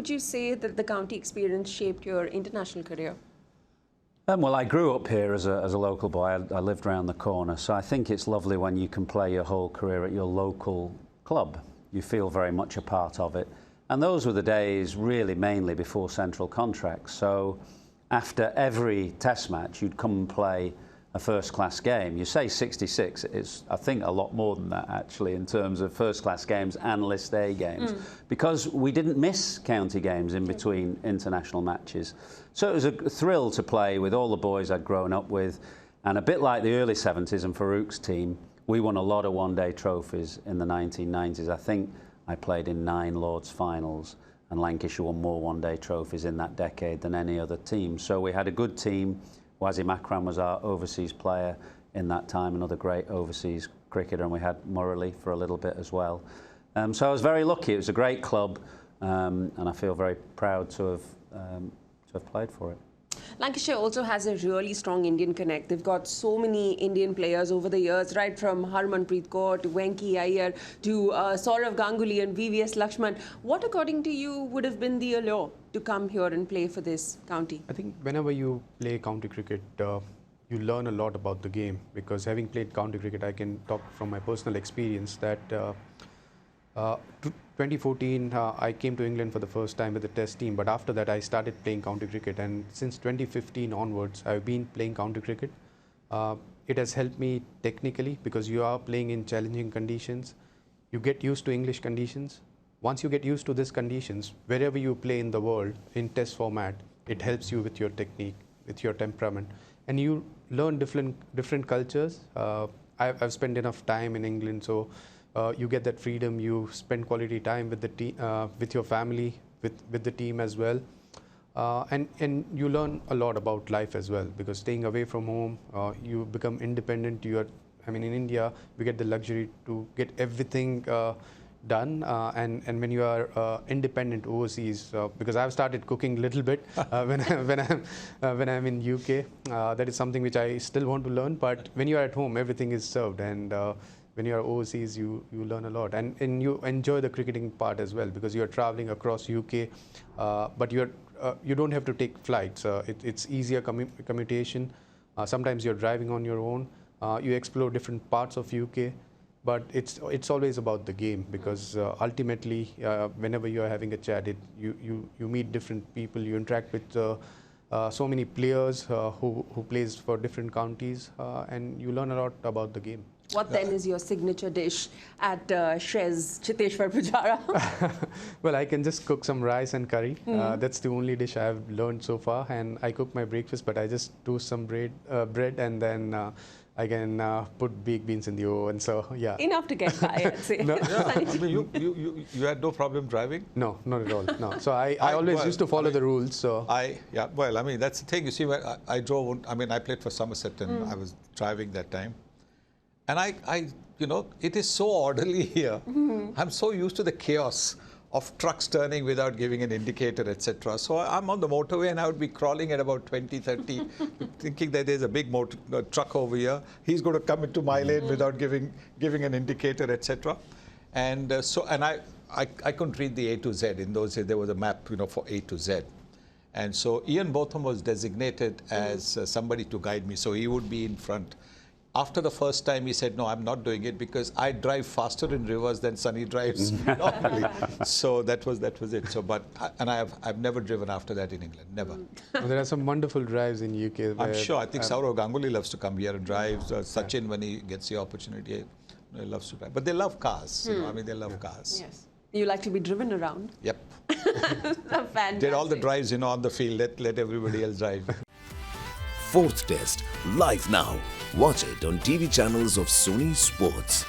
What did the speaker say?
would you say that the county experience shaped your international career? Well, I grew up here as a local boy. I lived around the corner, so I think it's lovely when you can play your whole career at your local club. You feel very much a part of it. And those were the days really mainly before central contracts. So after every test match, you'd come and play a first-class game. You say 66, it's I think a lot more than that actually in terms of first-class games and List A games, because we didn't miss county games in between international matches. So it was a thrill to play with all the boys I'd grown up with, and a bit like the early 70s and Farouk's team, we won a lot of one-day trophies in the 1990s. I think I played in 9 Lords finals, and Lancashire won more one-day trophies in that decade than any other team. So we had a good team. Wazim Akram was our overseas player in that time, another great overseas cricketer, and we had Murali for a little bit as well. So I was very lucky. It was a great club, and I feel very proud to have played for it. Lancashire also has a really strong Indian connect. They've got so many Indian players over the years, right from Harmanpreet Kaur to Venki Iyer to Saurav Ganguly and VVS Lakshman. What, according to you, would have been the allure to come here and play for this county? I think whenever you play county cricket, you learn a lot about the game, because having played county cricket, I can talk from my personal experience that 2014, I came to England for the first time with the test team, but after that I started playing county cricket, and since 2015 onwards I've been playing county cricket. It has helped me technically, because you are playing in challenging conditions. You get used to English conditions. Once you get used to these conditions, wherever you play in the world in test format, it helps you with your technique, with your temperament, and you learn different cultures. I've spent enough time in England, so you get that freedom. You spend quality time with the with your family, with the team as well, and you learn a lot about life as well, because staying away from home, you become independent. I mean, in India, we get the luxury to get everything done, and when you are independent overseas, because I've started cooking a little bit when I'm in UK, that is something which I still want to learn. But when you are at home, everything is served, and when you are overseas, you learn a lot, and you enjoy the cricketing part as well, because you are traveling across UK, but you don't have to take flights. It's easier commutation. Sometimes you're driving on your own. You explore different parts of UK, but it's always about the game, because ultimately, whenever you are having a chat, you meet different people, you interact with so many players who plays for different counties, and you learn a lot about the game. What then is your signature dish at Shrez Chiteshwar Pujara? Well, I can just cook some rice and curry. That's the only dish I've learned so far, and I cook my breakfast, but I just toast some bread, and then I can put baked beans in the oven. So yeah, enough to get by, I'd say. No. Yeah. I mean, you had no problem driving? No, not at all. No. So I always used to follow the rules. So well, I mean, that's the thing. You see, when I drove, I mean, I played for Somerset, and I was driving that time. And you know, it is so orderly here. I'm so used to the chaos of trucks turning without giving an indicator, etc. So I'm on the motorway, and I would be crawling at about 20, 30, thinking that there's a big truck over here. He's going to come into my lane without giving an indicator, etc. And I couldn't read the A to Z. In those days, there was a map, you know, for A to Z. And so Ian Botham was designated as somebody to guide me. So he would be in front. After the first time, he said, no, I'm not doing it, because I drive faster in rivers than Sunny drives normally. So that was it. So, I've never driven after that in England, never. Well, there are some wonderful drives in UK. I'm sure. I think Saurav Ganguly loves to come here and drive. Sachin, when he gets the opportunity, he loves to drive. But they love cars. You know, I mean, they love cars. Yes. You like to be driven around? Yep. Fantastic. Did all the drives, you know, on the field. Let everybody else drive. Fourth Test, live now. Watch it on TV channels of Sony Sports.